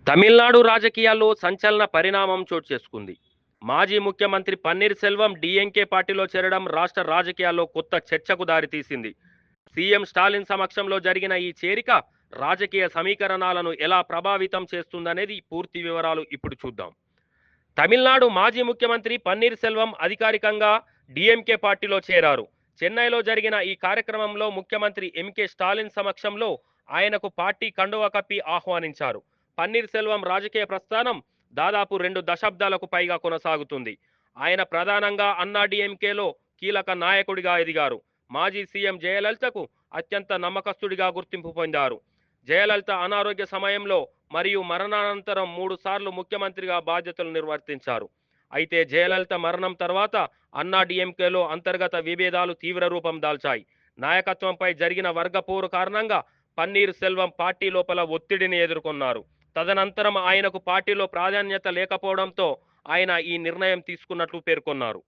తమిళనాడు రాజకీయాల్లో సంచలన పరిణామం చోటు చేసుకుంది. మాజీ ముఖ్యమంత్రి పన్నీర్ సెల్వం డీఎంకే పార్టీలో చేరడం రాష్ట్ర రాజకీయాల్లో కొత్త చర్చకు దారితీసింది. సీఎం స్టాలిన్ సమక్షంలో జరిగిన ఈ చేరిక రాజకీయ సమీకరణాలను ఎలా ప్రభావితం చేస్తుందనేది పూర్తి వివరాలు ఇప్పుడు చూద్దాం. తమిళనాడు మాజీ ముఖ్యమంత్రి పన్నీర్ సెల్వం అధికారికంగా డీఎంకే పార్టీలో చేరారు. చెన్నైలో జరిగిన ఈ కార్యక్రమంలో ముఖ్యమంత్రి ఎంకే స్టాలిన్ సమక్షంలో ఆయనకు పార్టీ కండువా కప్పి ఆహ్వానించారు. పన్నీర్ సెల్వం రాజకీయ ప్రస్థానం దాదాపు 2 దశాబ్దాలకు పైగా కొనసాగుతుంది. ఆయన ప్రధానంగా అన్నా డీఎంకేలో కీలక నాయకుడిగా ఎదిగారు. మాజీ సీఎం జయలలితకు అత్యంత నమ్మకస్తుడిగా గుర్తింపు పొందారు. జయలలిత అనారోగ్య సమయంలో మరియు మరణానంతరం 3 సార్లు ముఖ్యమంత్రిగా బాధ్యతలు నిర్వర్తించారు. అయితే జయలలిత మరణం తర్వాత అన్నా డీఎంకేలో అంతర్గత విభేదాలు తీవ్ర రూపం దాల్చాయి. నాయకత్వంపై జరిగిన వర్గపోరు కారణంగా పన్నీర్ సెల్వం పార్టీ లోపల ఒత్తిడిని ఎదుర్కొన్నారు. తదనంతరం ఆయనకు పార్టీలో ప్రాధాన్యత లేకపోవడంతో ఆయన ఈ నిర్ణయం తీసుకున్నట్లు పేర్కొన్నారు.